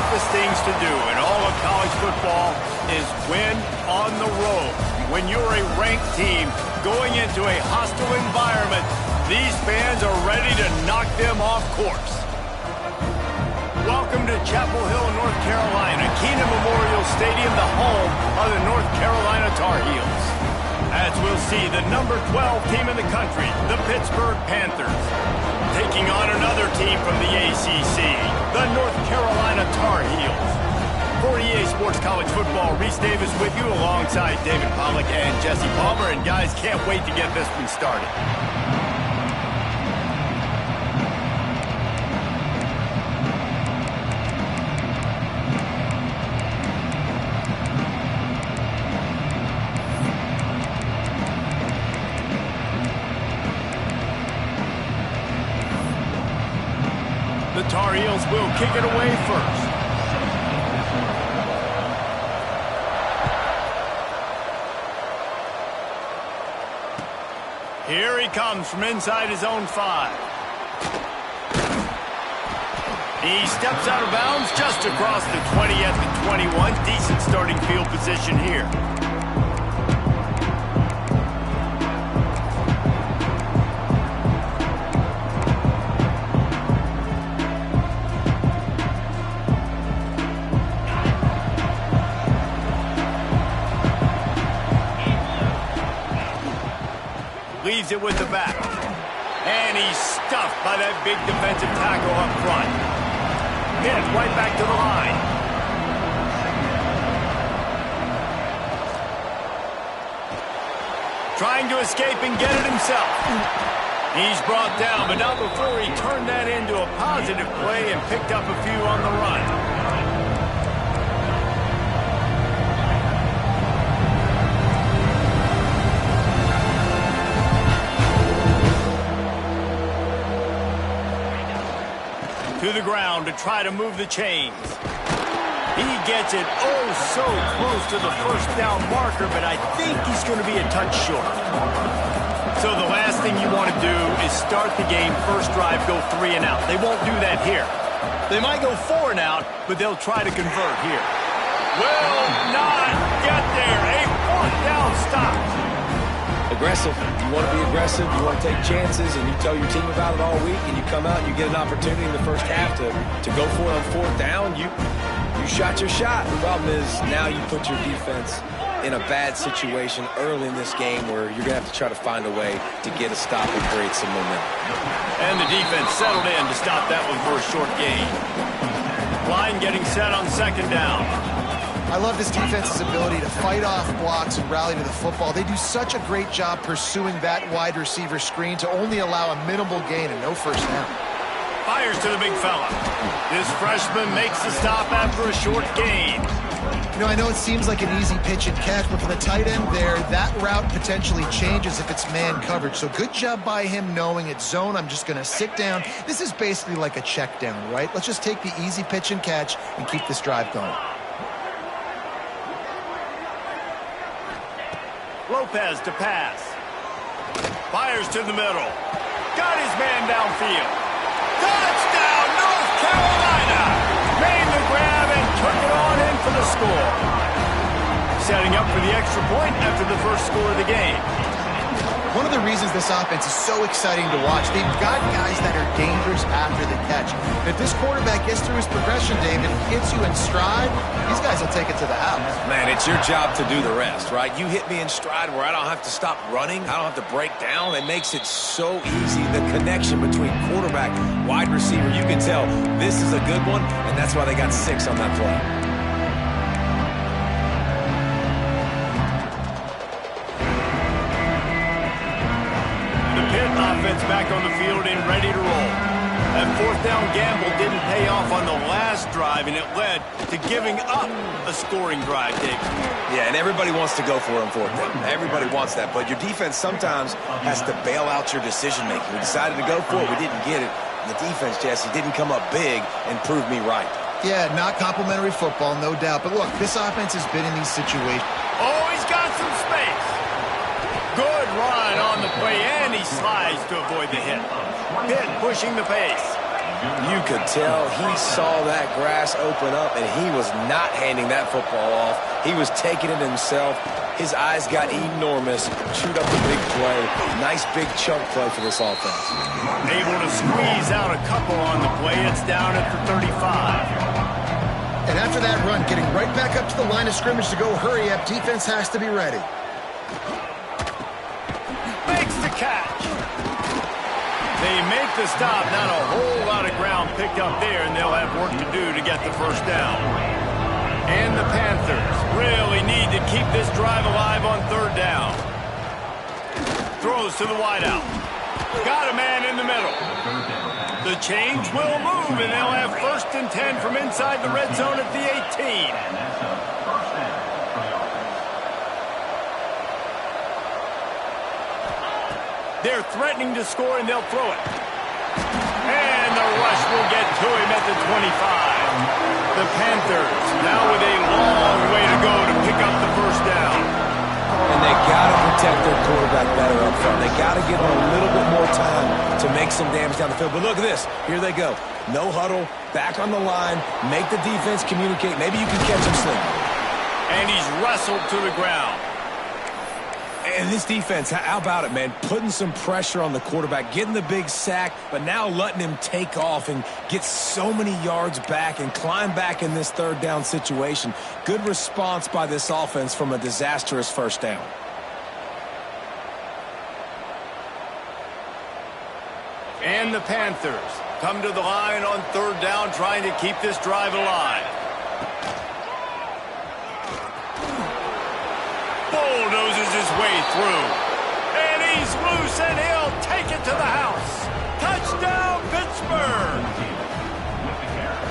toughest things to do in all of college football is win on the road. When you're a ranked team going into a hostile environment, these fans are ready to knock them off course. Welcome to Chapel Hill, North Carolina, Kenan Memorial Stadium, the home of the North Carolina Tar Heels. As we'll see, the number 12 team in the country, the Pittsburgh Panthers, taking on another team from the ACC, the North Carolina Tar Heels. For EA Sports College Football, Reese Davis with you alongside David Pollack and Jesse Palmer. And guys, can't wait to get this one started. The Tar Heels will kick it away first. Here he comes from inside his own 5. He steps out of bounds just across the 20 at the 21. Decent starting field position here. Leaves it with the back. And he's stuffed by that big defensive tackle up front. Hit right back to the line. Trying to escape and get it himself. He's brought down, but not before he turned that into a positive play and picked up a few on the run. To the ground to try to move the chains. He gets it oh so close to the first down marker, but I think he's going to be a touch short. So the last thing you want to do is start the game, first drive, go 3 and out. They won't do that here. They might go 4 and out, but they'll try to convert here. Will not get there. A 4th down stop. Aggressive. You want to be aggressive, you want to take chances, and you tell your team about it all week, and you come out and you get an opportunity in the first half to go for it on 4th down. You shot your shot. The problem is now you put your defense in a bad situation early in this game where you're going to have to try to find a way to get a stop and create some momentum. And the defense settled in to stop that one for a short gain. Line getting set on 2nd down. I love this defense's ability to fight off blocks and rally to the football. They do such a great job pursuing that wide receiver screen to only allow a minimal gain and no first down. Fires to the big fella. This freshman makes the stop after a short gain. You know, I know it seems like an easy pitch and catch, but for the tight end there, that route potentially changes if it's man coverage. So good job by him knowing it's zone. I'm just going to sit down. This is basically like a check down, right? Let's just take the easy pitch and catch and keep this drive going. Lopez to pass. Fires to the middle. Got his man downfield. Touchdown, North Carolina! Made the grab and took it on in for the score. Setting up for the extra point after the first score of the game. One of the reasons this offense is so exciting to watch, they've got guys that are dangerous after the catch. If this quarterback gets through his progression, David, gets you in stride, these guys will take it to the house. Man, it's your job to do the rest, right? You hit me in stride where I don't have to stop running. I don't have to break down. It makes it so easy. The connection between quarterback, wide receiver, you can tell this is a good one, and that's why they got 6 on that play. Offense back on the field and ready to roll. That 4th down gamble didn't pay off on the last drive, and it led to giving up a scoring drive, Dave. Yeah, and everybody wants to go for it on 4th down. Everybody wants that, but your defense sometimes has to bail out your decision-making. We decided to go for it. We didn't get it. And the defense, Jesse, didn't come up big and prove me right. Yeah, not complimentary football, no doubt. But look, this offense has been in these situations. Oh, he's got some space. Good run on the play, and he slides to avoid the hit. Pitt pushing the pace. You could tell he saw that grass open up, and he was not handing that football off. He was taking it himself. His eyes got enormous, chewed up a big play. Nice big chunk play for this offense. Able to squeeze out a couple on the play. It's down at the 35. And after that run, getting right back up to the line of scrimmage to go hurry up, defense has to be ready. Makes the catch. They make the stop. Not a whole lot of ground picked up there, and they'll have work to do to get the first down. And the Panthers really need to keep this drive alive on third down. Throws to the wideout. Got a man in the middle. The change will move, and they'll have 1st and 10 from inside the red zone at the 18. They're threatening to score, and they'll throw it. And the rush will get to him at the 25. The Panthers now with a long way to go to pick up the first down. And they got to protect their quarterback better up front. They got to give him a little bit more time to make some damage down the field. But look at this. Here they go. No huddle, back on the line, make the defense communicate. Maybe you can catch him slipping. And he's wrestled to the ground. And this defense, how about it, man? Putting some pressure on the quarterback, getting the big sack, but now letting him take off and get so many yards back and climb back in this third down situation. Good response by this offense from a disastrous first down. And the Panthers come to the line on third down, trying to keep this drive alive. Bulldozes his way through. And he's loose, and he'll take it to the house. Touchdown, Pittsburgh!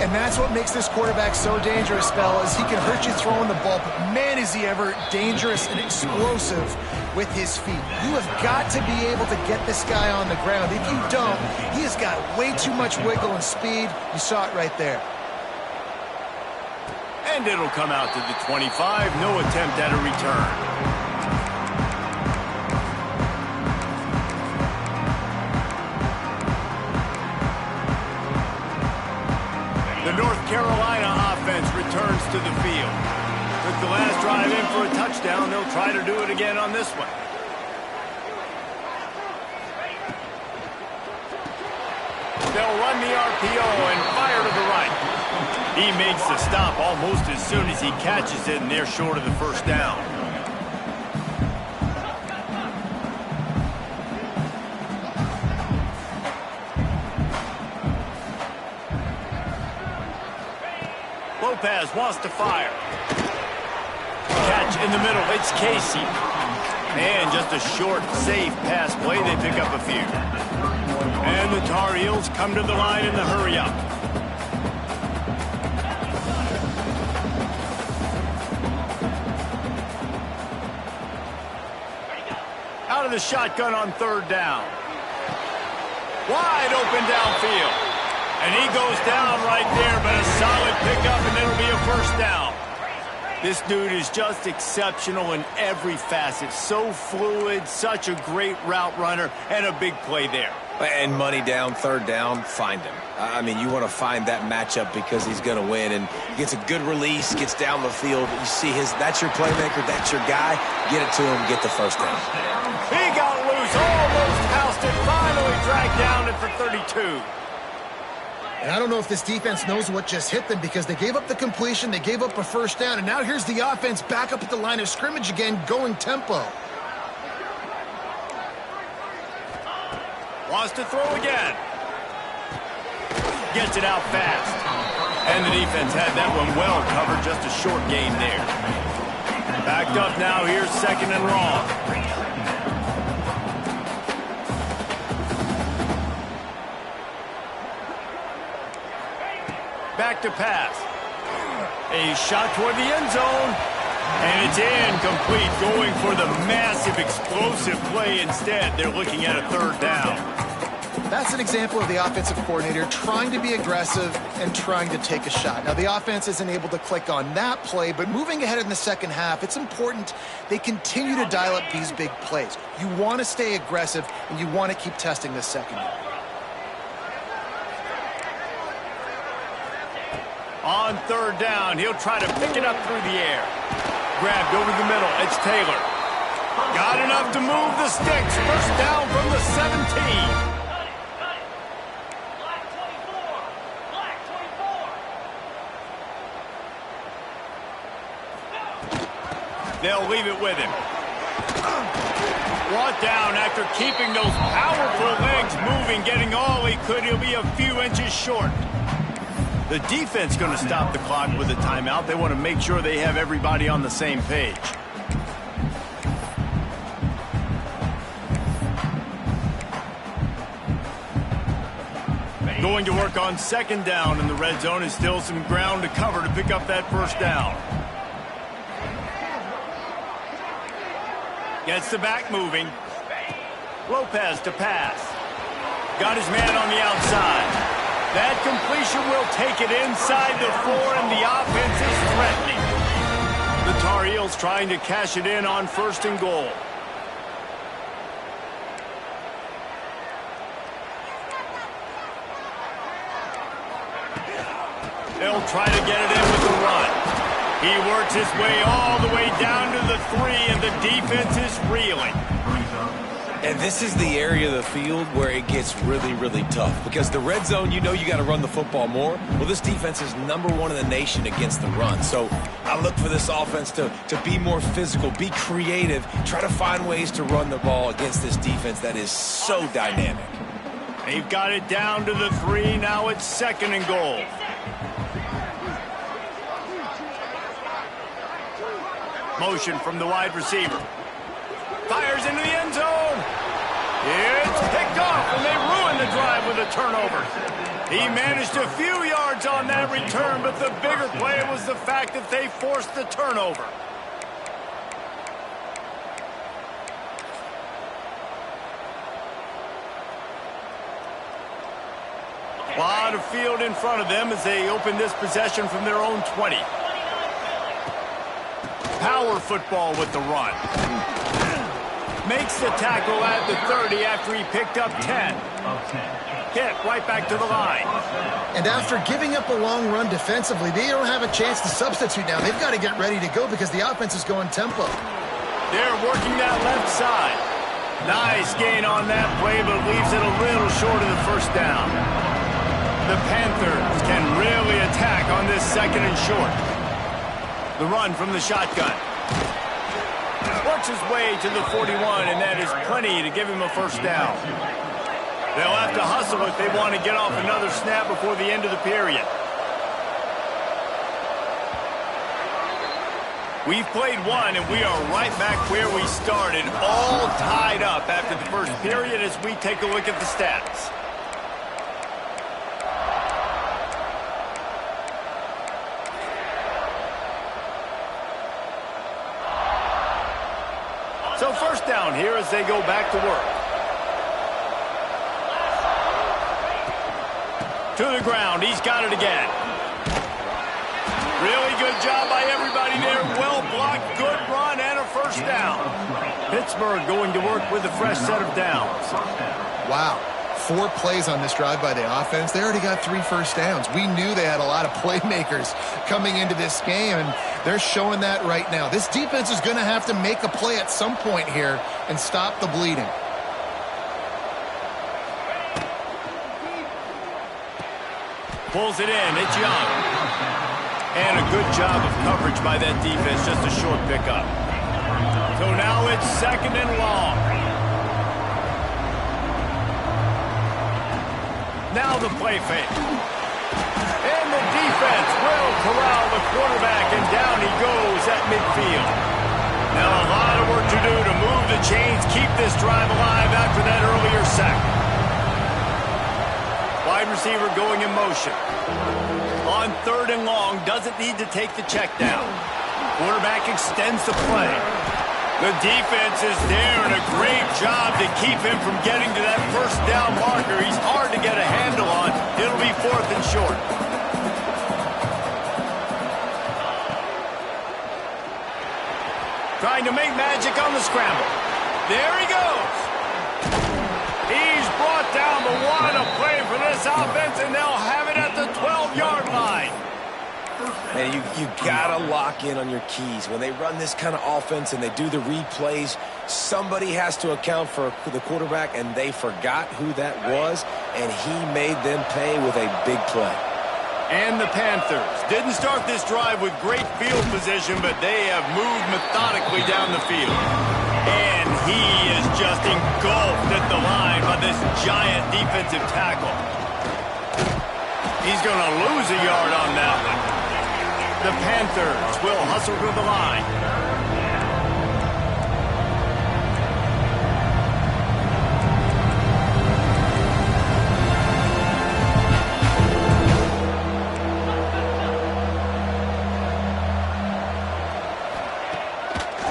And that's what makes this quarterback so dangerous, fellas. He can hurt you throwing the ball, but man, is he ever dangerous and explosive with his feet. You have got to be able to get this guy on the ground. If you don't, he has got way too much wiggle and speed. You saw it right there. And it'll come out to the 25. No attempt at a return. The North Carolina offense returns to the field. Took the last drive in for a touchdown. They'll try to do it again on this one. They'll run the RPO and fire to the right. He makes the stop almost as soon as he catches it, and they're short of the first down. Lopez wants to fire. Catch in the middle. It's Casey. And just a short, safe pass play. They pick up a few. And the Tar Heels come to the line in the hurry-up. Out of the shotgun on third down. Wide open downfield. And he goes down right there, but a solid pickup, and it'll be a first down. This dude is just exceptional in every facet. So fluid, such a great route runner, and a big play there. And money down, third down, find him. I mean, you want to find that matchup because he's going to win, and gets a good release, gets down the field. You see that's your playmaker, that's your guy. Get it to him, get the first down. He got loose, almost housed it, finally dragged down at the 32. And I don't know if this defense knows what just hit them, because they gave up the completion, they gave up a first down, and now here's the offense back up at the line of scrimmage again, going tempo. Wants to throw again. Gets it out fast. And the defense had that one well covered, just a short gain there. Backed up now, here's second and long. Back to pass. A shot toward the end zone. And it's incomplete, going for the massive explosive play instead. They're looking at a third down. That's an example of the offensive coordinator trying to be aggressive and trying to take a shot. Now, the offense isn't able to click on that play, but moving ahead in the second half, it's important they continue to dial up these big plays. You want to stay aggressive, and you want to keep testing this secondary. On third down, he'll try to pick it up through the air. Grabbed over the middle. It's Taylor. Got enough to move the sticks. First down from the 17. They'll leave it with him. Brought down after keeping those powerful legs moving, getting all he could. He'll be a few inches short. The defense going to stop the clock with a timeout. They want to make sure they have everybody on the same page. Going to work on second down in the red zone. Is still some ground to cover to pick up that first down. Gets the back moving. Lopez to pass. Got his man on the outside. That completion will take it inside the 4, and the offense is threatening. The Tar Heels trying to cash it in on first and goal. They'll try to get it in with the run. He works his way all the way down to the 3, and the defense is reeling. And this is the area of the field where it gets really, really tough. Because the red zone, you know you got to run the football more. Well, this defense is #1 in the nation against the run. So I look for this offense to be more physical, be creative, try to find ways to run the ball against this defense that is so dynamic. They've got it down to the 3. Now it's second and goal. Motion from the wide receiver. Fires into the end zone. It's picked off, and they ruin the drive with a turnover. He managed a few yards on that return, but the bigger play was the fact that they forced the turnover. A lot of field in front of them as they open this possession from their own 20. Power football with the run. Makes the tackle at the 30 after he picked up 10. Hit right back to the line. And after giving up a long run defensively, they don't have a chance to substitute now. They've got to get ready to go because the offense is going tempo. They're working that left side. Nice gain on that play, but leaves it a little short of the first down. The Panthers can really attack on this second and short. The run from the shotgun. Works his way to the 41, and that is plenty to give him a first down. They'll have to hustle if they want to get off another snap before the end of the period. We've played one, and we are right back where we started, all tied up after the first period as we take a look at the stats. So first down here as they go back to work. To the ground. He's got it again. Really good job by everybody there. Well blocked, good run, and a first down. Pittsburgh going to work with a fresh set of downs. Wow. 4 plays on this drive by the offense. They already got 3 first downs. We knew they had a lot of playmakers coming into this game, and they're showing that right now. This defense is going to have to make a play at some point here and stop the bleeding. Pulls it in. It's Young. And a good job of coverage by that defense. Just a short pickup. So now it's second and long. Now the play fake. And the defense will corral the quarterback, and down he goes at midfield. Now a lot of work to do to move the chains, keep this drive alive after that earlier sack. Wide receiver going in motion. On third and long, doesn't need to take the check down. Quarterback extends the play. The defense is there, and a great job to keep him from getting to that first down marker. He's hard to get a handle on. It'll be fourth and short. Trying to make magic on the scramble. There he goes. He's brought down, but what a play for this offense, and they'll have it at the 12-yard line. And you got to lock in on your keys. When they run this kind of offense and they do the replays, somebody has to account for the quarterback, and they forgot who that was, and he made them pay with a big play. And the Panthers didn't start this drive with great field position, but they have moved methodically down the field. And he is just engulfed at the line by this giant defensive tackle. He's going to lose a yard on that one. The Panthers will hustle to the line.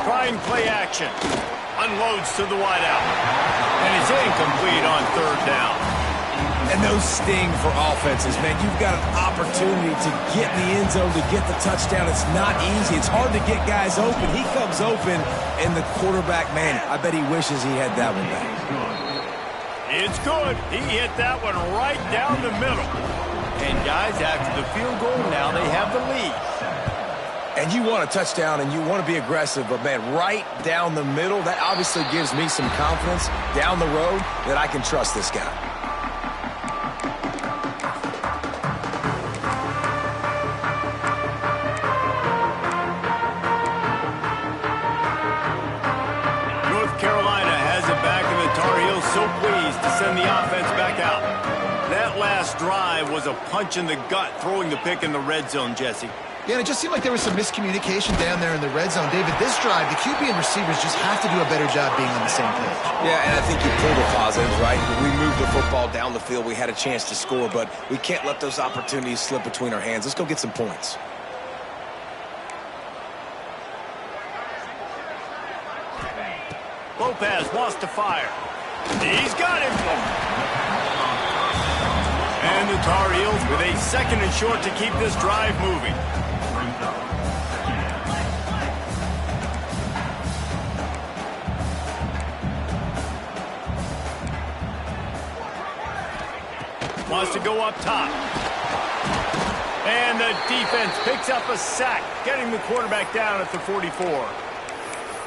Trying play action. Unloads to the wideout. And it's incomplete on third down. And those sting for offenses, man. You've got an opportunity to get in the end zone, to get the touchdown. It's not easy. It's hard to get guys open. He comes open, and the quarterback, man, I bet he wishes he had that one back. It's good. He hit that one right down the middle. And, guys, after the field goal, now they have the lead. And you want a touchdown, and you want to be aggressive, but, man, right down the middle, that obviously gives me some confidence down the road that I can trust this guy. So pleased to send the offense back out. That last drive was a punch in the gut, throwing the pick in the red zone, Jesse. Yeah, and it just seemed like there was some miscommunication down there in the red zone. David, this drive, the QB and receivers just have to do a better job being on the same page. Yeah, and I think you pulled the positives, right? We moved the football down the field. We had a chance to score, but we can't let those opportunities slip between our hands. Let's go get some points. Lopez wants to fire. He's got him. And the Tar Heels with a second and short to keep this drive moving. Wants to go up top. And the defense picks up a sack, getting the quarterback down at the 44.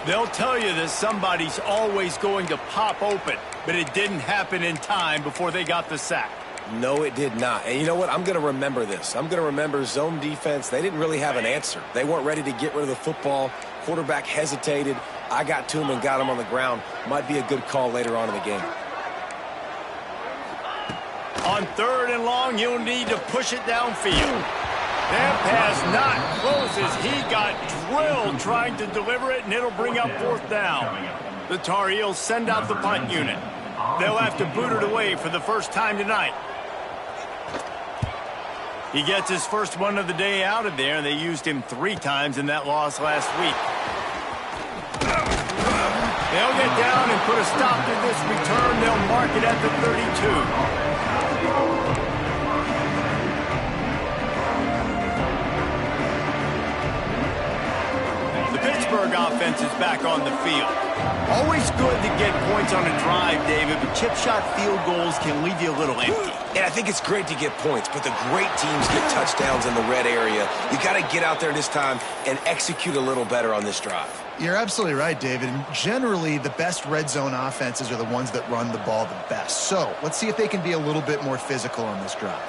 They'll tell you that somebody's always going to pop open, but it didn't happen in time before they got the sack. No, it did not. And you know what? I'm going to remember this. I'm going to remember zone defense. They didn't really have an answer. They weren't ready to get rid of the football. Quarterback hesitated. I got to him and got him on the ground. Might be a good call later on in the game. On third and long, you'll need to push it downfield. That pass not close as he got drilled trying to deliver it, and it'll bring up fourth down. The Tar Heels send out the punt unit. They'll have to boot it away for the first time tonight. He gets his first one of the day out of there, and they used him 3 times in that loss last week. They'll get down and put a stop to this return. They'll mark it at the 32. Pittsburgh offense is back on the field. Always good to get points on a drive, David, but chip shot field goals can leave you a little empty. And I think it's great to get points, but the great teams get touchdowns in the red area. You got to get out there this time and execute a little better on this drive. You're absolutely right, David. And generally, the best red zone offenses are the ones that run the ball the best. So let's see if they can be a little bit more physical on this drive.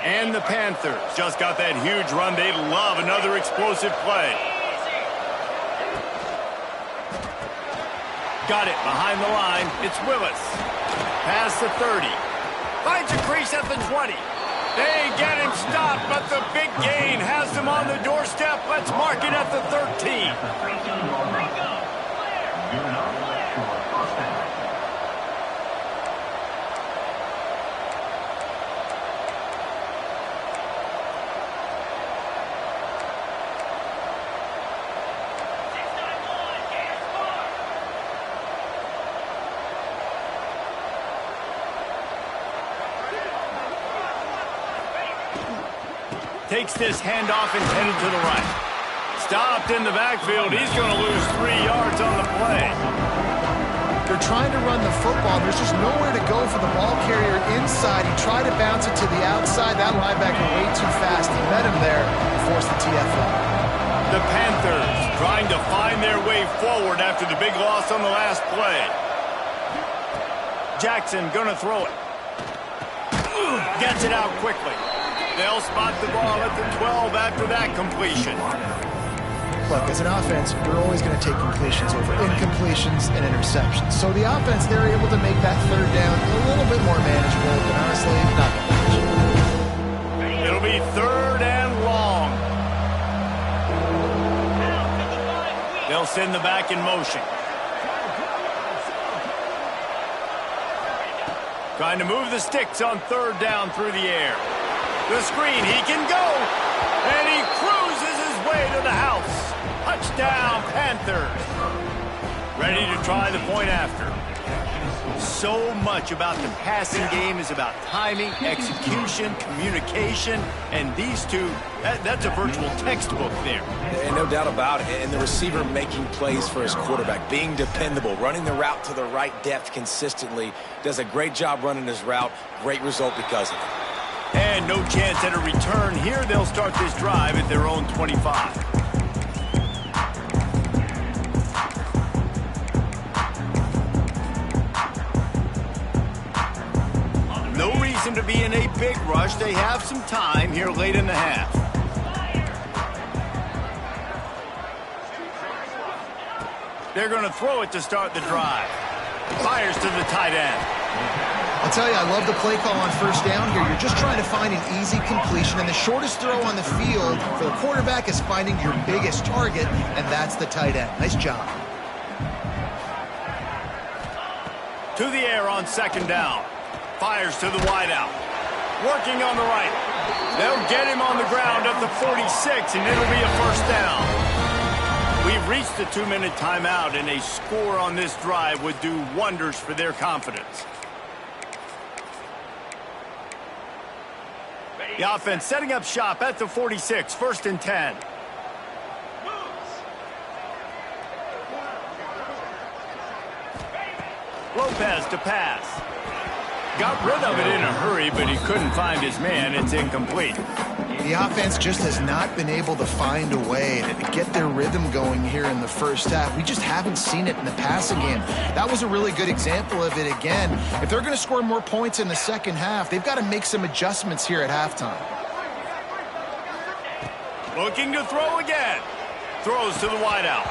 And the Panthers just got that huge run. They love another explosive play. Got it behind the line. It's Willis. Past the 30. Finds a crease at the 20. They get him stopped, but the big gain has them on the doorstep. Let's mark it at the 13. Takes this handoff intended to the right. Stopped in the backfield. He's going to lose 3 yards on the play. They're trying to run the football. There's just nowhere to go for the ball carrier inside. He tried to bounce it to the outside. That linebacker way too fast. He met him there and forced the TFL. The Panthers trying to find their way forward after the big loss on the last play. Jackson gonna throw it. Gets it out quickly. They'll spot the ball at the 12 after that completion. Look, as an offense, you're always going to take completions over incompletions and interceptions. So the offense, they're able to make that third down a little bit more manageable, but honestly, not that much. It'll be third and long. They'll send the back in motion. Trying to move the sticks on third down through the air. The screen, he can go, and he cruises his way to the house. Touchdown, Panthers. Ready to try the point after. So much about the passing game is about timing, execution, communication, and these two, that's a virtual textbook there. And no doubt about it. And the receiver making plays for his quarterback, being dependable, running the route to the right depth consistently, does a great job running his route. Great result because of it. And no chance at a return here. They'll start this drive at their own 25. No reason to be in a big rush. They have some time here late in the half. They're going to throw it to start the drive. Fires to the tight end. I'll tell you, I love the play call on first down here. You're just trying to find an easy completion, and the shortest throw on the field for the quarterback is finding your biggest target, and that's the tight end. Nice job. To the air on second down. Fires to the wideout. Working on the right. They'll get him on the ground at the 46, and it'll be a first down. We've reached the 2-minute timeout, and a score on this drive would do wonders for their confidence. The offense setting up shop at the 46, first and 10. Lopez to pass. Got rid of it in a hurry, but he couldn't find his man. It's incomplete. The offense just has not been able to find a way to get their rhythm going here in the first half. We just haven't seen it in the passing game. That was a really good example of it again. If they're going to score more points in the second half, they've got to make some adjustments here at halftime. Looking to throw again. Throws to the wideout.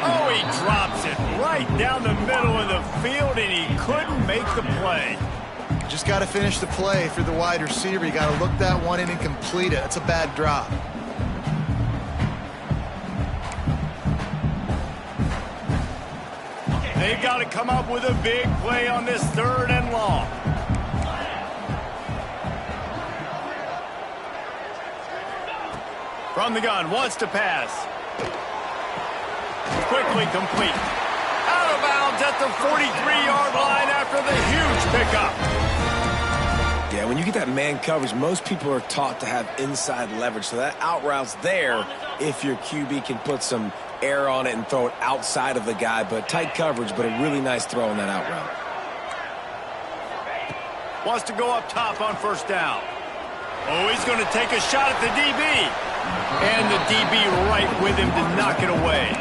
Oh, he drops it right down the middle of the field, and he couldn't make the play. Just got to finish the play for the wide receiver. You got to look that one in and complete it. That's a bad drop. They've got to come up with a big play on this third and long. From the gun, wants to pass. Quickly complete. Out of bounds at the 43-yard line after the huge pickup. Yeah, when you get that man coverage, most people are taught to have inside leverage. So that out route's there if your QB can put some air on it and throw it outside of the guy. But tight coverage, but a really nice throw on that out route. Wants to go up top on first down. Oh, he's going to take a shot at the DB. And the DB right with him to knock it away.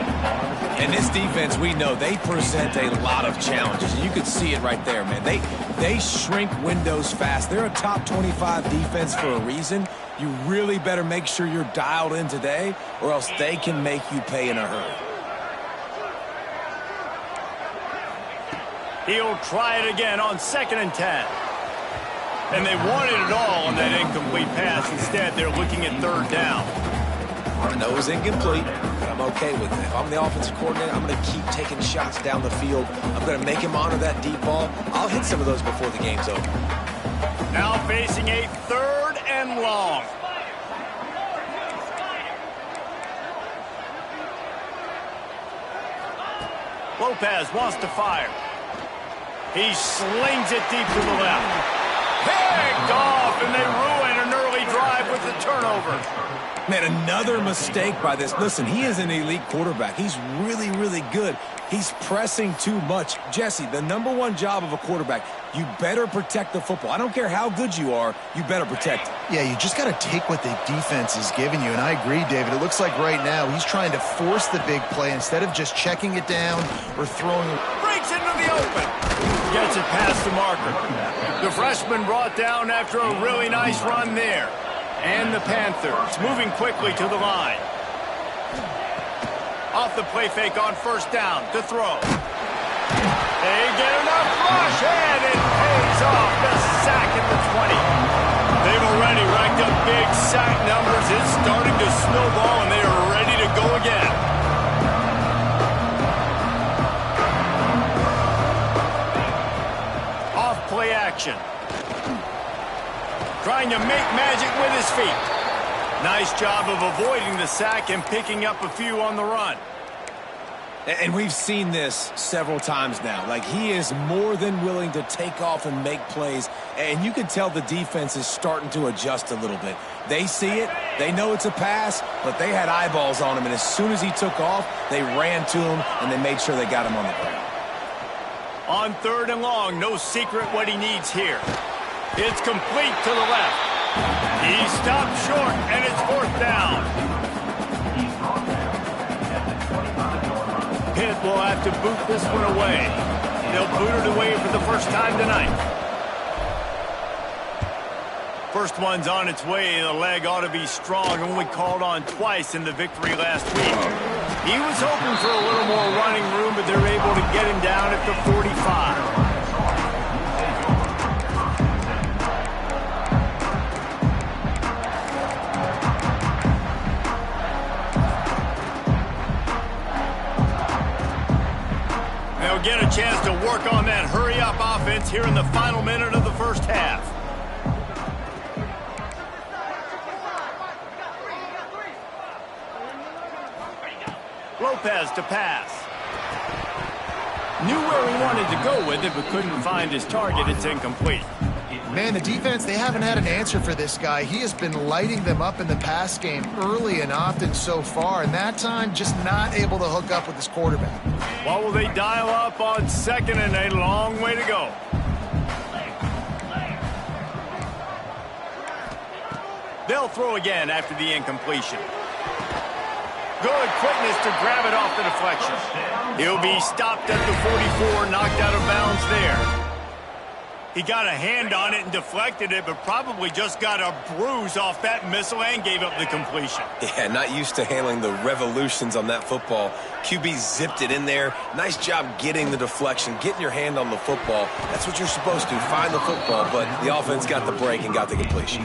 And this defense, we know, they present a lot of challenges. And you can see it right there, man. They shrink windows fast. They're a top 25 defense for a reason. You really better make sure you're dialed in today, or else they can make you pay in a hurry. He'll try it again on second and 10. And they wanted it all on that incomplete pass. Instead, they're looking at third down. I know it was incomplete, but I'm okay with it. If I'm the offensive coordinator, I'm going to keep taking shots down the field. I'm going to make him honor that deep ball. I'll hit some of those before the game's over. Now facing a third and long. Lopez wants to fire. He slings it deep to the left. Picked off, and they ruin an early drive with with the turnover. Man, another mistake by this. Listen, he is an elite quarterback. He's really, really good. He's pressing too much. Jesse, the #1 job of a quarterback, you better protect the football. I don't care how good you are, you better protect it. Yeah, you just got to take what the defense is giving you, and I agree, David. It looks like right now he's trying to force the big play instead of just checking it down or throwing it. Breaks into the open. Gets it past the marker. The freshman brought down after a really nice run there. And the Panthers moving quickly to the line. Off the play fake on first down to throw. They get enough rush, and it pays off. The sack at the 20. They've already racked up big sack numbers. It's starting to snowball, and they are ready to go again. Off play action. Trying to make magic with his feet. Nice job of avoiding the sack and picking up a few on the run. And we've seen this several times now. Like, he is more than willing to take off and make plays. And you can tell the defense is starting to adjust a little bit. They see it. They know it's a pass, but they had eyeballs on him. And as soon as he took off, they ran to him, and they made sure they got him on the ground. On 3rd and long, no secret what he needs here. It's complete to the left. He stopped short, and it's 4th down. Pitt will have to boot this one away. They'll boot it away for the first time tonight. First one's on its way. The leg ought to be strong. Only called on twice in the victory last week. He was hoping for a little more running room, but they're able to get him down at the 45. Get a chance to work on that hurry-up offense here in the final minute of the first half. Lopez to pass. Knew where he wanted to go with it, but couldn't find his target. It's incomplete. Man, the defense, they haven't had an answer for this guy. He has been lighting them up in the pass game early and often so far, and that time just not able to hook up with his quarterback. What will they dial up on 2nd and a long way to go? They'll throw again after the incompletion. Good quickness to grab it off the deflection. He'll be stopped at the 44, knocked out of bounds there. He got a hand on it and deflected it, but probably just got a bruise off that missile and gave up the completion. Yeah, not used to handling the revolutions on that football. QB zipped it in there. Nice job getting the deflection, getting your hand on the football. That's what you're supposed to, find the football, but the offense got the break and got the completion.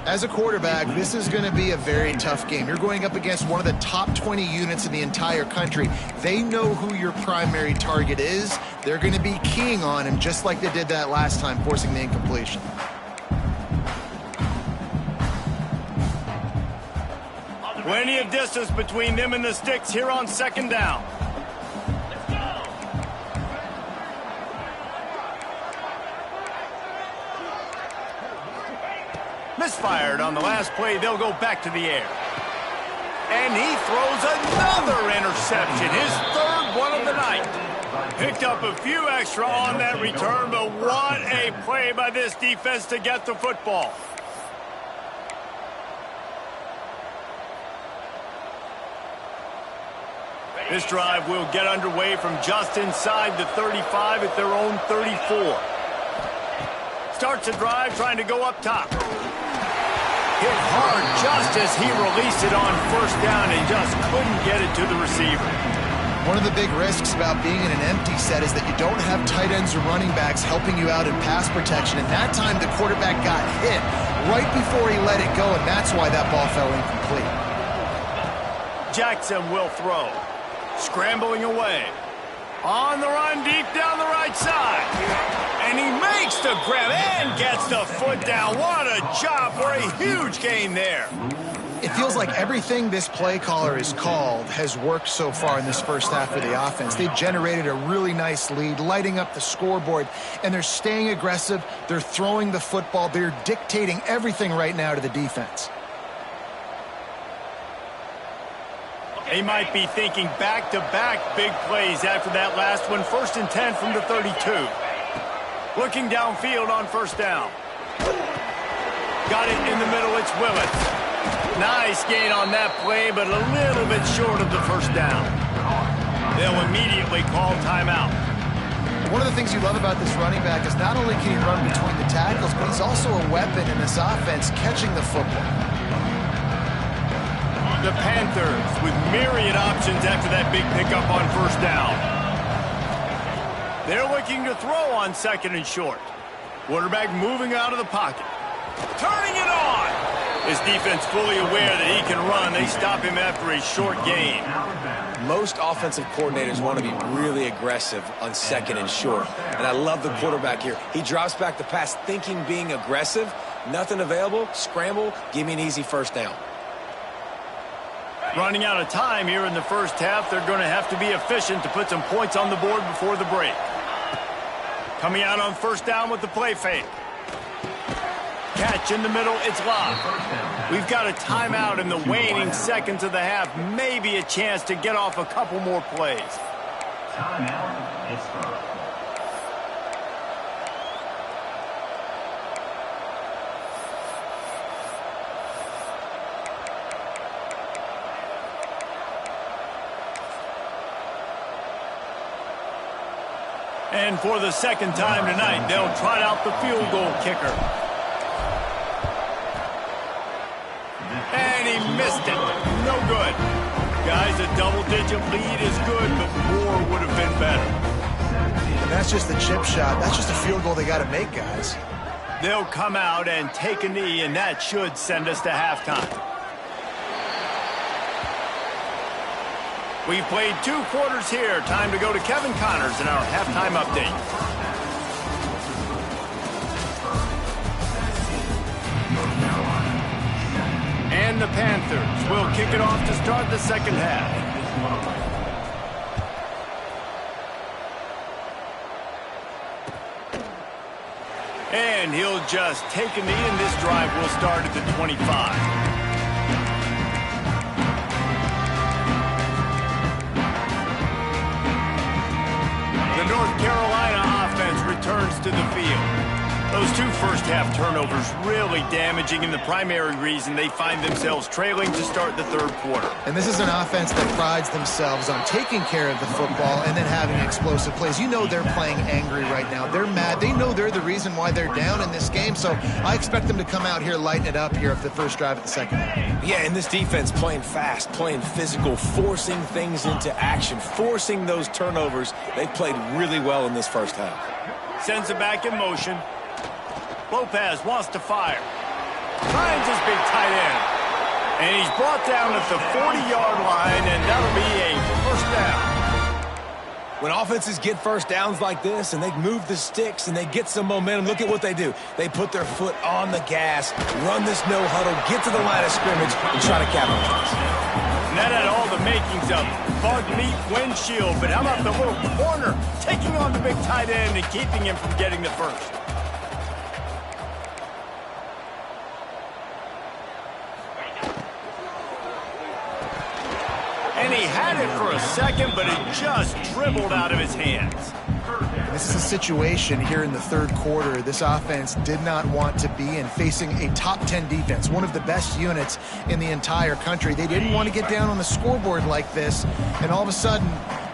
As a quarterback, this is going to be a very tough game. You're going up against one of the top 20 units in the entire country. They know who your primary target is. They're going to be keying on him just like they did that last time, forcing the incompletion. Plenty of distance between them and the sticks here on 2nd down. Misfired on the last play. They'll go back to the air. And he throws another interception, his 3rd one of the night. Picked up a few extra on that return, but what a play by this defense to get the football. This drive will get underway from just inside the 35 at their own 34. Starts a drive trying to go up top. Hit hard just as he released it on 1st down and just couldn't get it to the receiver. One of the big risks about being in an empty set is that you don't have tight ends or running backs helping you out in pass protection. And that time the quarterback got hit right before he let it go, and that's why that ball fell incomplete. Jackson will throw. Scrambling away. On the run deep down the right side. And he makes the grab and gets the foot down. What a job for a huge gain there. It feels like everything this play caller has called has worked so far in this first half for the offense. They've generated a really nice lead, lighting up the scoreboard, and they're staying aggressive. They're throwing the football. They're dictating everything right now to the defense. They might be thinking back-to-back big plays after that last one. 1st and 10 from the 32. Looking downfield on first down. Got it in the middle. It's Willis. Nice gain on that play, but a little bit short of the first down. They'll immediately call timeout. One of the things you love about this running back is not only can he run between the tackles, but he's also a weapon in this offense catching the football. The Panthers with myriad options after that big pickup on first down. They're looking to throw on 2nd and short. Quarterback moving out of the pocket. Turning it on. His defense fully aware that he can run. They stop him after a short gain. Most offensive coordinators want to be really aggressive on 2nd and short. And I love the quarterback here. He drops back the pass thinking being aggressive. Nothing available. Scramble. Give me an easy first down. Running out of time here in the first half. They're going to have to be efficient to put some points on the board before the break. Coming out on first down with the play fake. Catch in the middle. It's locked. We've got a timeout in the waning seconds of the half. Maybe a chance to get off a couple more plays. Timeout, Pittsburgh. And for the second time tonight, they'll trot out the field goal kicker. And he missed it. No good. Guys, a double-digit lead is good, but more would have been better. And that's just the chip shot. That's just a field goal they got to make, guys. They'll come out and take a knee, and that should send us to halftime. We've played 2 quarters here. Time to go to Kevin Connors in our halftime update. And the Panthers will kick it off to start the second half. And he'll just take a knee, and this drive will start at the 25. The North Carolina offense returns to the field. Those 2 first-half turnovers really damaging, and the primary reason they find themselves trailing to start the 3rd quarter. And this is an offense that prides themselves on taking care of the football and then having explosive plays. You know they're playing angry right now. They're mad. They know they're the reason why they're down in this game, so I expect them to come out here, lighten it up here at the first drive of the second half. Yeah, and this defense playing fast, playing physical, forcing things into action, forcing those turnovers. They played really well in this first half. Sends it back in motion. Lopez wants to fire. Finds his big tight end. And he's brought down at the 40-yard line, and that'll be a first down. When offenses get first downs like this and they move the sticks and they get some momentum, look at what they do. They put their foot on the gas, run this no huddle, get to the line of scrimmage, and try to capitalize. And that had all the makings of bug meat windshield, but how about the little corner taking on the big tight end and keeping him from getting the first? And he had it for a second, but it just dribbled out of his hands. This is a situation here in the 3rd quarter this offense did not want to be in, facing a top 10 defense, one of the best units in the entire country. They didn't want to get down on the scoreboard like this, and all of a sudden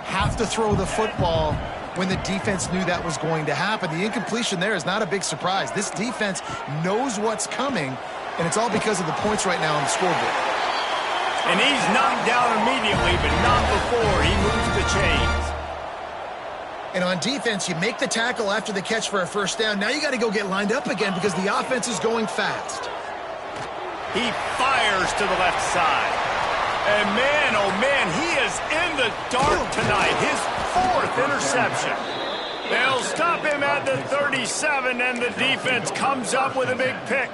have to throw the football when the defense knew that was going to happen. The incompletion there is not a big surprise. This defense knows what's coming, and it's all because of the points right now on the scoreboard. And he's knocked down immediately, but not before he moves the chains. And on defense, you make the tackle after the catch for a first down. Now you got to go get lined up again because the offense is going fast. He fires to the left side. And man, oh man, he is in the dark tonight. His 4th interception. They'll stop him at the 37, and the defense comes up with a big pick.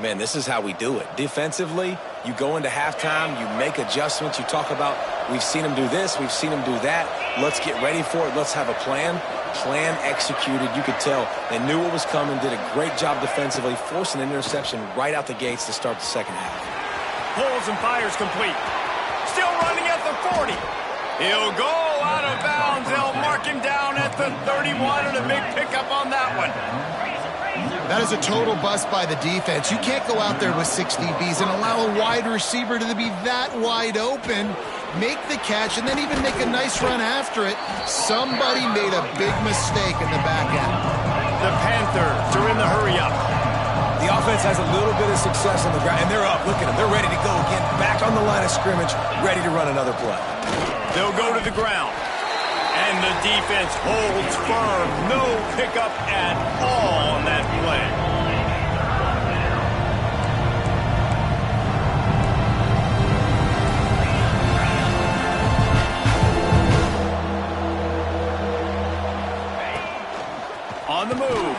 Man, this is how we do it. Defensively, You go into halftime, you make adjustments, you talk about, we've seen them do this, we've seen them do that, let's get ready for it, let's have a plan. Plan executed. You could tell they knew what was coming, did a great job defensively, forcing an interception right out the gates to start the second half. Pulls and fires complete. Still running at the 40. He'll go out of bounds. They'll mark him down at the 31, and a big pickup on that one. That is a total bust by the defense. You can't go out there with 6 DBs and allow a wide receiver to be that wide open, make the catch, and then even make a nice run after it. Somebody made a big mistake in the back end. The Panthers are in the hurry-up. The offense has a little bit of success on the ground, and they're up. Look at them. They're ready to go again. Back on the line of scrimmage, ready to run another play. They'll go to the ground. And the defense holds firm. No pickup at all on that play. On the move.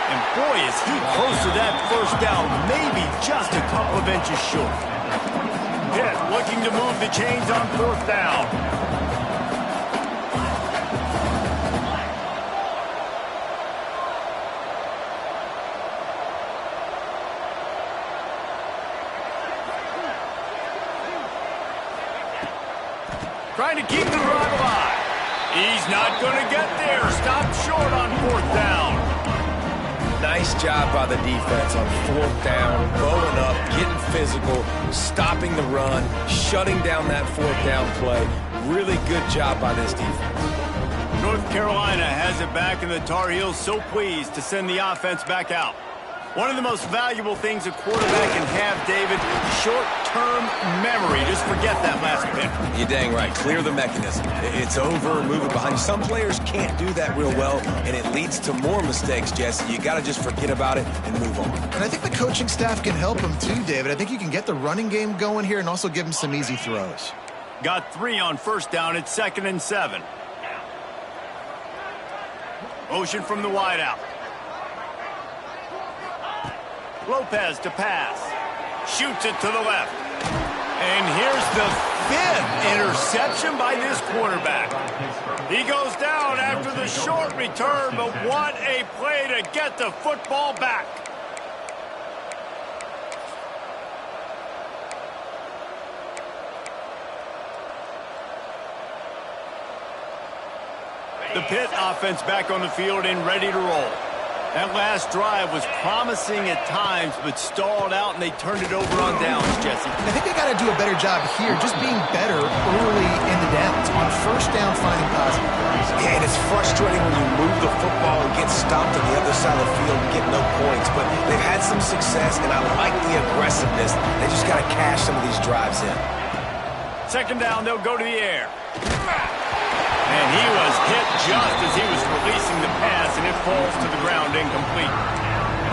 And boy, is he close to that first down. Maybe just a couple of inches short. Pitt looking to move the chains on 4th down. Trying to keep the drive alive. He's not going to get there. Stopped short on 4th down. Nice job by the defense on 4th down, bowing up, getting physical, stopping the run, shutting down that 4th down play. Really good job by this defense. North Carolina has it back, and the Tar Heels so pleased to send the offense back out. One of the most valuable things a quarterback can have, David, short-term memory. Just forget that last pick. You're dang right. Clear the mechanism. It's over, move it behind you. Some players can't do that real well, and it leads to more mistakes, Jesse. You got to just forget about it and move on. And I think the coaching staff can help him too, David. I think you can get the running game going here and also give him some easy throws. Got 3 on 1st down. It's 2nd and 7. Motion from the wideout. Lopez to pass. Shoots it to the left. And here's the 5th interception by this quarterback. He goes down after the short return, but what a play to get the football back. The Pitt offense back on the field and ready to roll. That last drive was promising at times, but stalled out, and they turned it over on downs, Jesse. I think they got to do a better job here, just being better early in the downs. On 1st down, finding positive plays. Yeah, and it's frustrating when you move the football and get stopped on the other side of the field and get no points. But they've had some success, and I like the aggressiveness. They just got to cash some of these drives in. 2nd down, they'll go to the air. And he was hit just as he was releasing the pass, and it falls to the ground incomplete.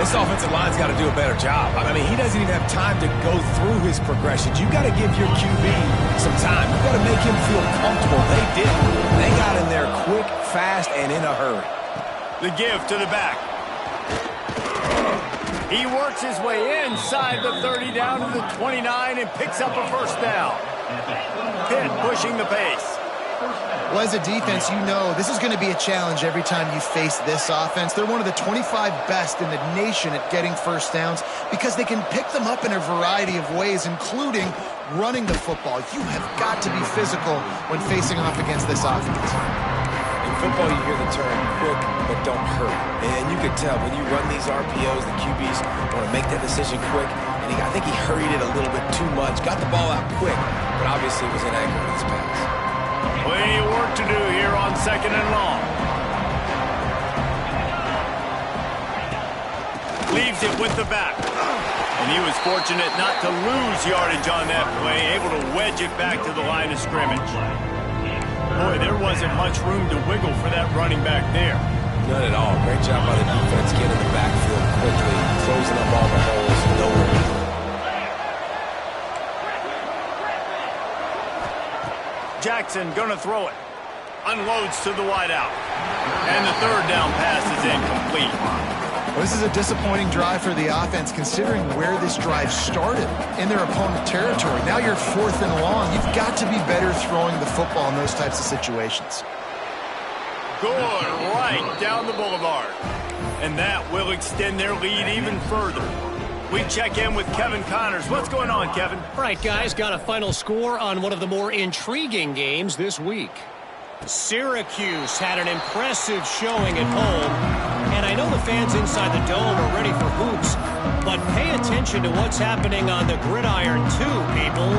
This offensive line's got to do a better job. I mean, he doesn't even have time to go through his progressions. You've got to give your QB some time. You've got to make him feel comfortable. They did. They got in there quick, fast, and in a hurry. The give to the back. He works his way inside the 30 down to the 29 and picks up a 1st down. Pitt pushing the pace. Well, as a defense, you know this is going to be a challenge every time you face this offense. They're one of the 25 best in the nation at getting 1st downs because they can pick them up in a variety of ways, including running the football. You have got to be physical when facing off against this offense. In football, you hear the term quick, but don't hurt. And you can tell when you run these RPOs, the QBs want to make that decision quick. And I think he hurried it a little bit too much. Got the ball out quick, but obviously was inaccurate in his pass. Plenty of work to do here on 2nd and long. Leaves it with the back. And he was fortunate not to lose yardage on that play, able to wedge it back to the line of scrimmage. Boy, there wasn't much room to wiggle for that running back there. None at all. Great job by the defense getting in the backfield quickly, closing up all the holes. No worries. Jackson gonna throw it. Unloads to the wideout. And the 3rd down pass is incomplete. Well, this is a disappointing drive for the offense, considering where this drive started, in their opponent territory. Now you're 4th and long. You've got to be better throwing the football in those types of situations. Good, right down the boulevard. And that will extend their lead even further. We check in with Kevin Connors. What's going on, Kevin? All right, guys, got a final score on one of the more intriguing games this week. Syracuse had an impressive showing at home, and I know the fans inside the dome are ready for hoops, but pay attention to what's happening on the gridiron too, people.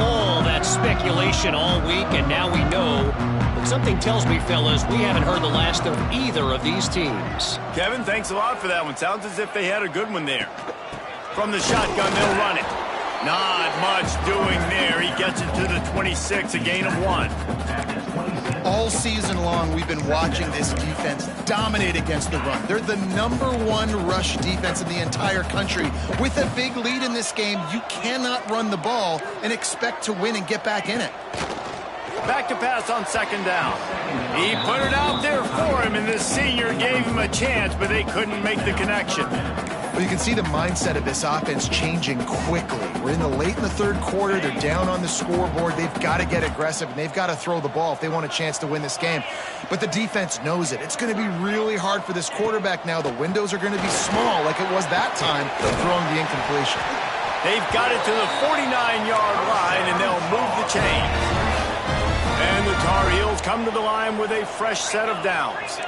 All that speculation all week, and now we know. But something tells me, fellas, we haven't heard the last of either of these teams. Kevin, thanks a lot for that one. Sounds as if they had a good one there. From the shotgun, they'll run it. Not much doing there. He gets it to the 26, a gain of 1. All season long, we've been watching this defense dominate against the run. They're the #1 rush defense in the entire country. With a big lead in this game, you cannot run the ball and expect to win and get back in it. Back to pass on 2nd down. He put it out there for him, and the senior gave him a chance, but they couldn't make the connection. Well, you can see the mindset of this offense changing quickly. We're late in the 3rd quarter. They're down on the scoreboard. They've got to get aggressive, and they've got to throw the ball if they want a chance to win this game. But the defense knows it. It's going to be really hard for this quarterback now. The windows are going to be small like it was that time throwing the incompletion. They've got it to the 49-yard line, and they'll move the chains. And the Tar Heels come to the line with a fresh set of downs.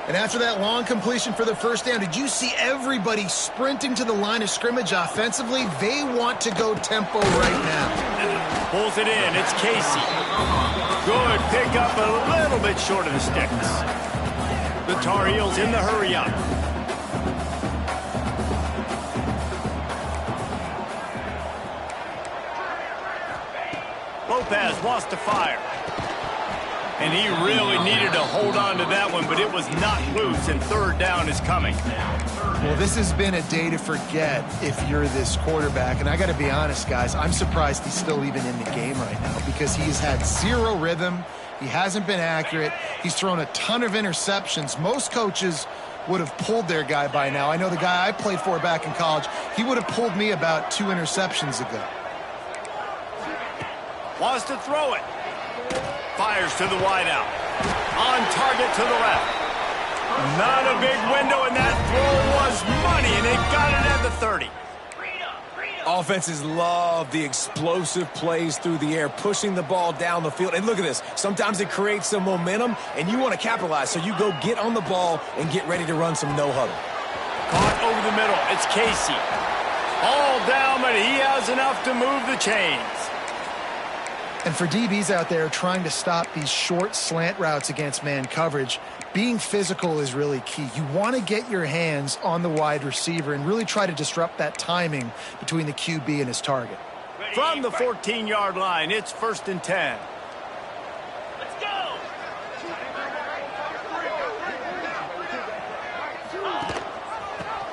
And after that long completion for the 1st down, did you see everybody sprinting to the line of scrimmage offensively? They want to go tempo right now. Pulls it in. It's Casey. Good pick up, a little bit short of the sticks. The Tar Heels in the hurry up. Lopez wants to fire. And he really needed to hold on to that one, but it was not loose, and 3rd down is coming. Well, this has been a day to forget if you're this quarterback. And I got to be honest, guys, I'm surprised he's still even in the game right now because he's had 0 rhythm. He hasn't been accurate. He's thrown a ton of interceptions. Most coaches would have pulled their guy by now. I know the guy I played for back in college, he would have pulled me about 2 interceptions ago. Wants to throw it. Fires to the wideout. On target to the left. Not a big window, and that throw was money, and they got it at the 30. Offenses love the explosive plays through the air, pushing the ball down the field. And look at this. Sometimes it creates some momentum, and you want to capitalize. So you go get on the ball and get ready to run some no-huddle. Caught over the middle. It's Casey. All down, but he has enough to move the chains. And for DBs out there trying to stop these short slant routes against man coverage, being physical is really key. You want to get your hands on the wide receiver and really try to disrupt that timing between the QB and his target. From the 14-yard line, it's 1st and 10. Let's go!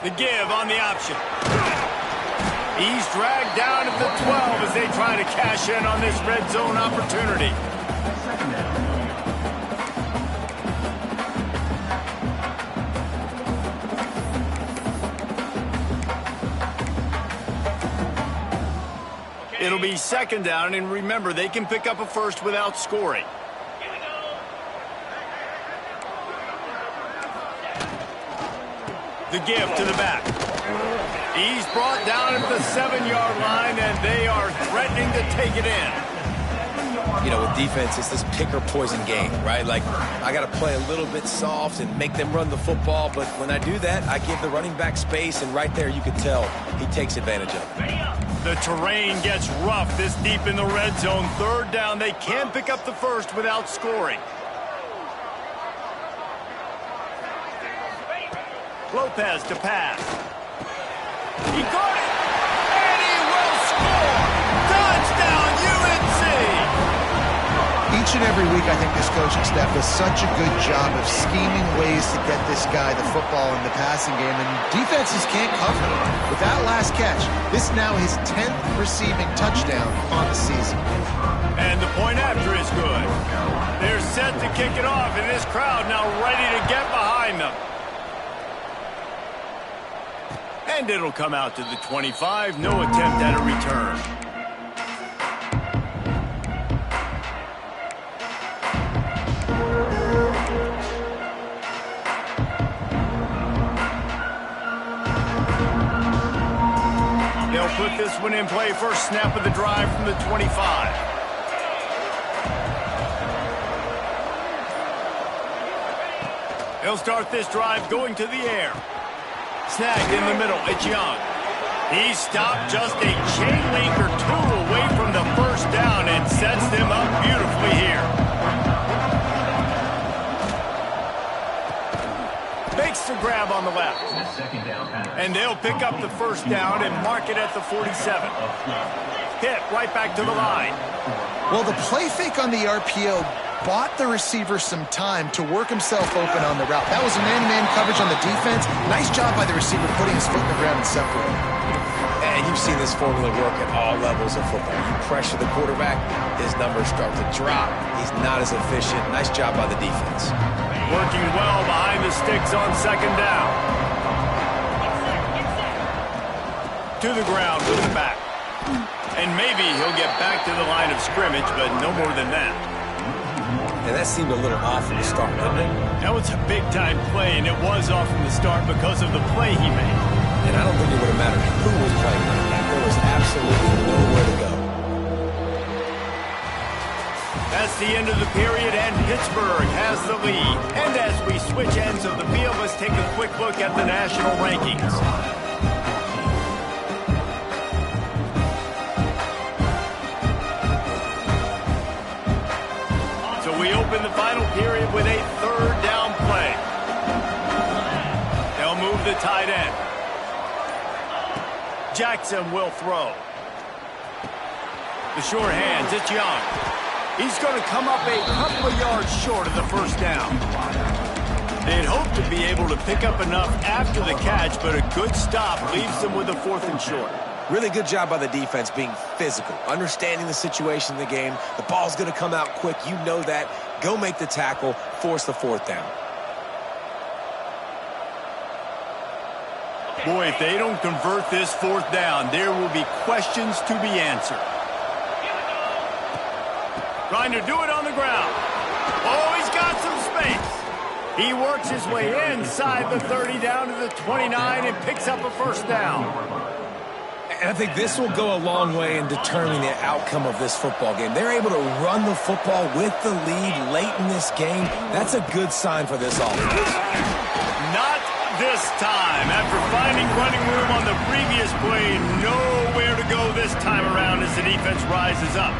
The give on the option. He's dragged down at the 12 as they try to cash in on this red zone opportunity. It'll be 2nd down, and remember, they can pick up a 1st without scoring. The give to the back. He's brought down at the 7-yard line, and they are threatening to take it in. You know, with defense, it's this pick or poison game, right? Like, I got to play a little bit soft and make them run the football, but when I do that, I give the running back space, and right there you can tell he takes advantage of it. The terrain gets rough this deep in the red zone. 3rd down, they can pick up the 1st without scoring. Lopez to pass. He got it, and he will score! Touchdown, UNC! Each and every week, I think this coaching staff does such a good job of scheming ways to get this guy the football in the passing game, and defenses can't cover it. With that last catch, this is now his 10th receiving touchdown on the season. And the point after is good. They're set to kick it off, and this crowd now ready to get behind them. And it'll come out to the 25. No attempt at a return. They'll put this one in play. First snap of the drive from the 25. They'll start this drive going to the air. Snagged in the middle. It's Young. He stopped just a chain link or two away from the first down and sets them up beautifully here. Makes the grab on the left. And they'll pick up the first down and mark it at the 47. Hit right back to the line. Well, the play fake on the RPO bought the receiver some time to work himself open on the route. That was a man-to-man coverage on the defense. Nice job by the receiver putting his foot in the ground and separating. And you've seen this formula work at all levels of football. You pressure the quarterback, his numbers start to drop. He's not as efficient. Nice job by the defense. Working well behind the sticks on second down. To the ground with the back. And maybe he'll get back to the line of scrimmage, but no more than that. And that seemed a little off from the start, didn't it? That was a big-time play, and it was off from the start because of the play he made. And I don't think it would have mattered who was playing like that. There was absolutely nowhere to go. That's the end of the period, and Pittsburgh has the lead. And as we switch ends of the field, let's take a quick look at the national rankings. We open the final period with a third down play. They'll move the tight end. Jackson will throw. The short hands, it's Young. He's going to come up a couple of yards short of the first down. They'd hope to be able to pick up enough after the catch, but a good stop leaves them with a 4th and short. Really good job by the defense being physical, understanding the situation in the game. The ball's going to come out quick. You know that. Go make the tackle, force the 4th down. Boy, if they don't convert this 4th down, there will be questions to be answered. Trying to do it on the ground. Oh, he's got some space. He works his way inside the 30 down to the 29 and picks up a first down. And I think this will go a long way in determining the outcome of this football game. They're able to run the football with the lead late in this game. That's a good sign for this offense. Not this time. After finding running room on the previous play, nowhere to go this time around as the defense rises up.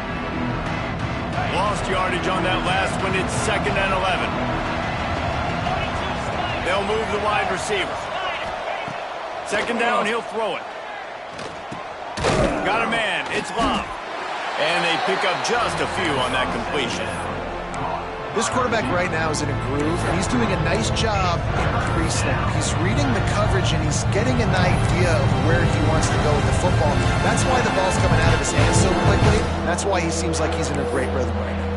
Lost yardage on that last one. It's 2nd and 11. They'll move the wide receiver. 2nd down, he'll throw it. Got a man, it's Love. And they pick up just a few on that completion. This quarterback right now is in a groove, and he's doing a nice job in pre-snap. He's reading the coverage, and he's getting an idea of where he wants to go with the football. That's why the ball's coming out of his hands so quickly. That's why he seems like he's in a great rhythm right now.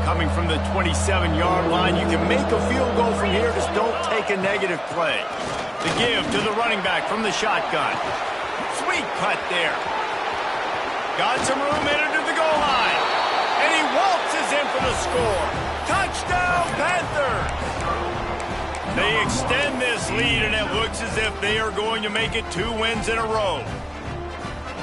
Coming from the 27-yard line, you can make a field goal from here. Just don't take a negative play. The give to the running back from the shotgun. Sweet cut there. Got some room into the goal line. And he waltzes in for the score. Touchdown, Panthers! They extend this lead, and it looks as if they are going to make it 2 wins in a row.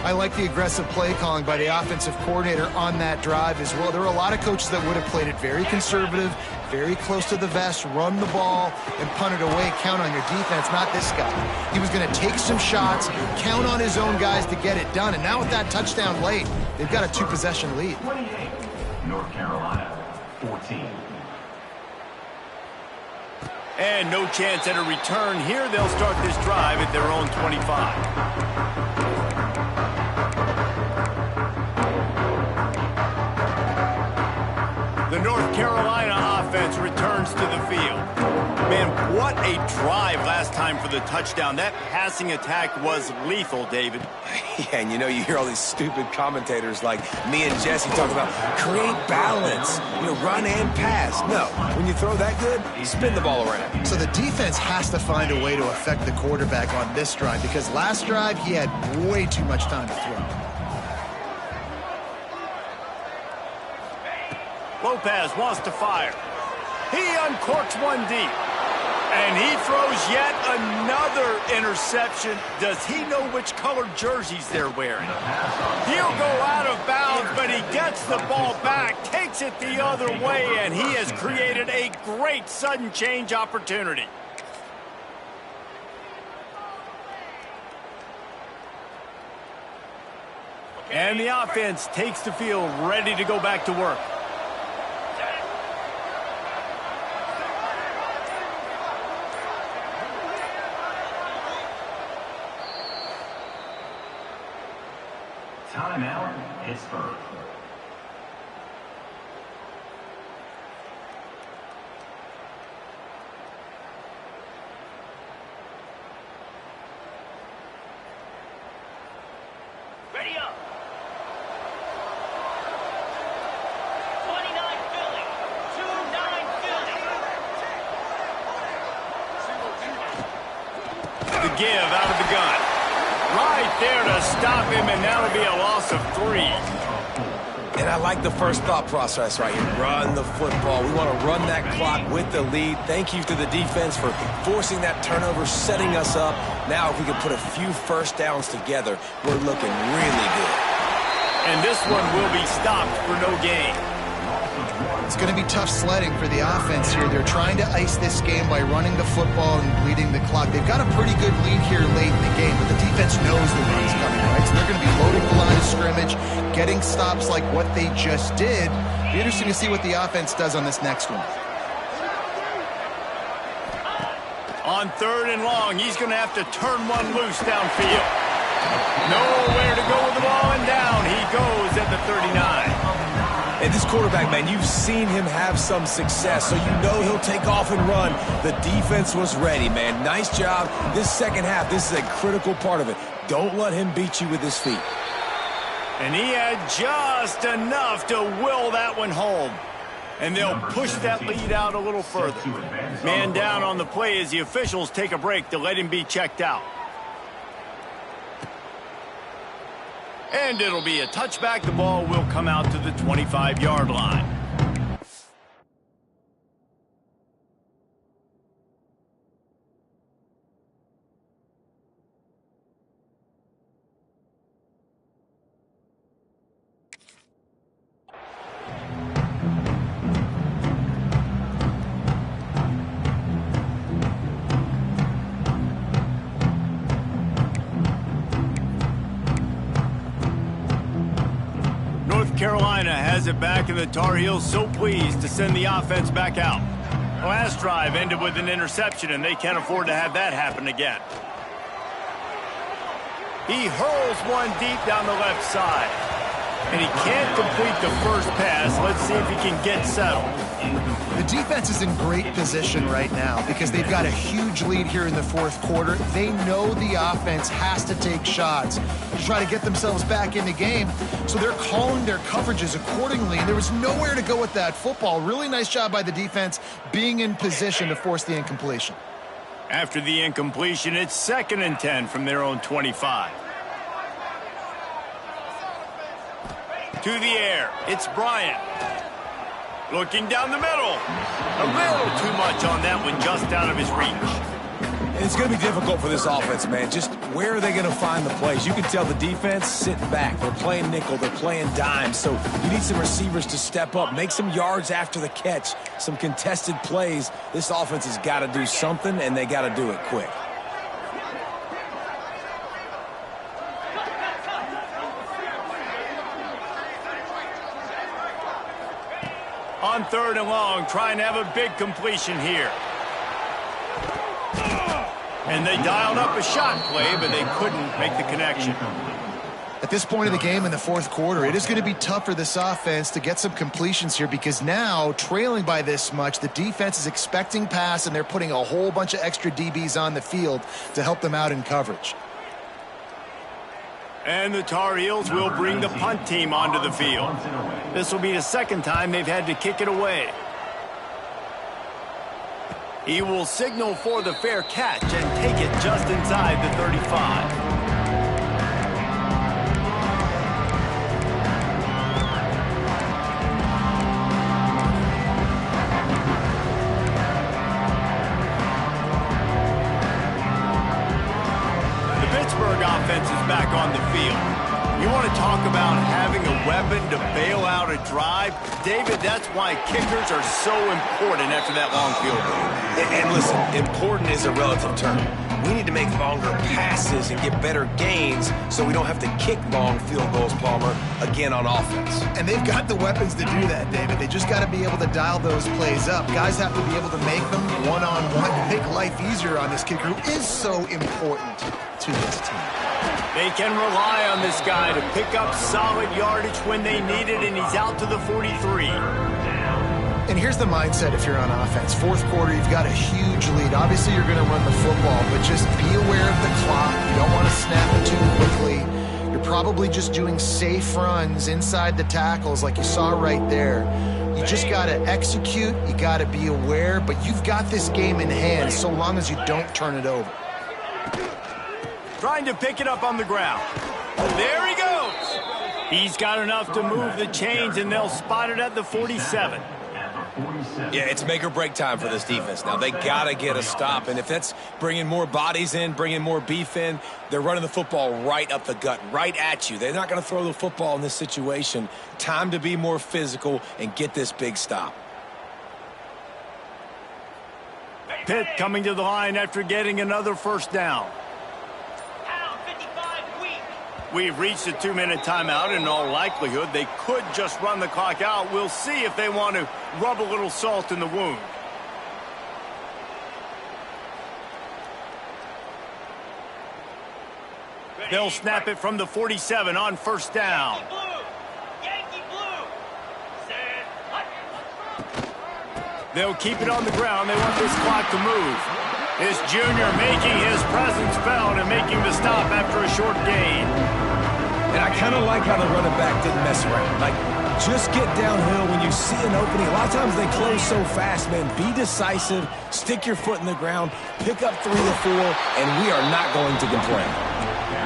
I like the aggressive play calling by the offensive coordinator on that drive as well. There were a lot of coaches that would have played it very conservative, very close to the vest, run the ball, and punt it away, count on your defense. Not this guy. He was going to take some shots, count on his own guys to get it done. And now with that touchdown late, they've got a 2-possession lead. 28, North Carolina, 14. And no chance at a return here. They'll start this drive at their own 25. The North Carolina offense returns returns to the field. Man, what a drive last time for the touchdown. That passing attack was lethal, David. Yeah, and you hear all these stupid commentators like me and Jesse talking about create balance, run and pass. No, when you throw that good, you spin the ball around. So the defense has to find a way to affect the quarterback on this drive because last drive he had way too much time to throw. Lopez wants to fire. He uncorks one deep. And he throws yet another interception. Does he know which colored jerseys they're wearing? He'll go out of bounds, but he gets the ball back, takes it the other way, and he has created a great sudden change opportunity. And the offense takes the field, ready to go back to work. Timeout, Pittsburgh. Ready up. 29 Philly. 2-9 Philly. The give out of the gun. Right there to stop him, and that'll be a loss of 3. And I like the first thought process right here. Run the football. We want to run that clock with the lead. Thank you to the defense for forcing that turnover, setting us up. Now if we can put a few first downs together, we're looking really good. And this one will be stopped for no gain. It's going to be tough sledding for the offense here. They're trying to ice this game by running the football and bleeding the clock. They've got a pretty good lead here late in the game, but the defense knows the run's coming, right? So they're going to be loading the line of scrimmage, getting stops like what they just did. Be interesting to see what the offense does on this next one. On 3rd and long, he's going to have to turn one loose downfield. Nowhere to go with the ball, and down he goes at the 39. And this quarterback, man, you've seen him have some success, so you know he'll take off and run. The defense was ready, man. Nice job. This second half, this is a critical part of it. Don't let him beat you with his feet. And he had just enough to will that one home. And they'll push that lead out a little further. Man down on the play as the officials take a break to let him be checked out. And it'll be a touchback. The ball will come out to the 25-yard line. Carolina has it back, and the Tar Heels so pleased to send the offense back out. Last drive ended with an interception, and they can't afford to have that happen again. He hurls one deep down the left side, and he can't complete the first pass. Let's see if he can get settled. The defense is in great position right now because they've got a huge lead here in the 4th quarter. They know the offense has to take shots to try to get themselves back in the game, so they're calling their coverages accordingly. And there was nowhere to go with that football. Really nice job by the defense being in position to force the incompletion. After the incompletion, it's 2nd and 10 from their own 25. To the air, it's Bryant. Looking down the middle. A little too much on that one, just out of his reach. And it's going to be difficult for this offense, man. Just where are they going to find the plays? You can tell the defense sitting back. They're playing nickel. They're playing dime. So you need some receivers to step up, make some yards after the catch, some contested plays. This offense has got to do something, and they got to do it quick. On 3rd and long, trying to have a big completion here. And they dialed up a shot play, but they couldn't make the connection. At this point of the game in the fourth quarter, it is going to be tough for this offense to get some completions here because now, trailing by this much, the defense is expecting pass, and they're putting a whole bunch of extra DBs on the field to help them out in coverage. And the Tar Heels will bring the punt team onto the field. This will be the second time they've had to kick it away. He will signal for the fair catch and take it just inside the 35. Offense is back on the field. You want to talk about having a weapon to bail out a drive? David, that's why kickers are so important after that long field goal. And listen, important is a relative term. We need to make longer passes and get better gains so we don't have to kick long field goals, Palmer, again on offense. And they've got the weapons to do that, David. They just got to be able to dial those plays up. Guys have to be able to make them one-on-one to make life easier on this kicker who is so important to this team. They can rely on this guy to pick up solid yardage when they need it, and he's out to the 43. And here's the mindset if you're on offense. Fourth quarter, you've got a huge lead. Obviously, you're going to run the football, but just be aware of the clock. You don't want to snap it too quickly. You're probably just doing safe runs inside the tackles like you saw right there. You just got to execute. You got to be aware, but you've got this game in hand so long as you don't turn it over. Trying to pick it up on the ground. There he goes. He's got enough to move the chains, and they'll spot it at the 47. Yeah, it's make or break time for this defense now. They got to get a stop, and if that's bringing more bodies in, bringing more beef in, they're running the football right up the gut, right at you. They're not going to throw the football in this situation. Time to be more physical and get this big stop. Pitt coming to the line after getting another first down. We've reached a 2-minute timeout. In all likelihood, they could just run the clock out. We'll see if they want to rub a little salt in the wound. They'll snap it from the 47 on first down. They'll keep it on the ground. They want this clock to move. This junior making his presence felt and making the stop after a short gain. And I kind of like how the running back didn't mess around. Like, just get downhill when you see an opening. A lot of times they close so fast, man. Be decisive, stick your foot in the ground, pick up 3 or 4, and we are not going to complain.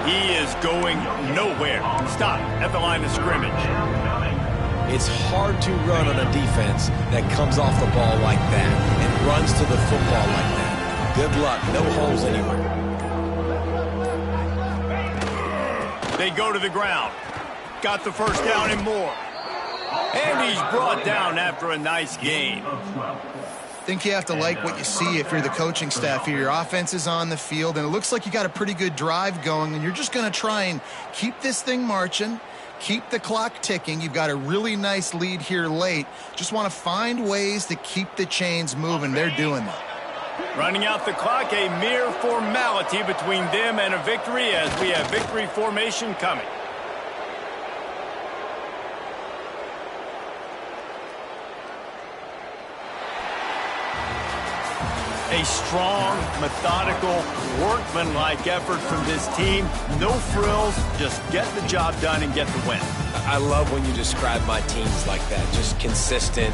He is going nowhere. Stop at the line of scrimmage. It's hard to run on a defense that comes off the ball like that and runs to the football like that. Good luck. No holes anywhere. They go to the ground. Got the first down and more. And he's brought down after a nice gain. I think you have to like what you see if you're the coaching staff here. Your offense is on the field, and it looks like you got a pretty good drive going, and you're just going to try and keep this thing marching, keep the clock ticking. You've got a really nice lead here late. Just want to find ways to keep the chains moving. They're doing that. Running out the clock, a mere formality between them and a victory as we have victory formation coming. A strong, methodical, workmanlike effort from this team. No frills, just get the job done and get the win. I love when you describe my teams like that. Just consistent,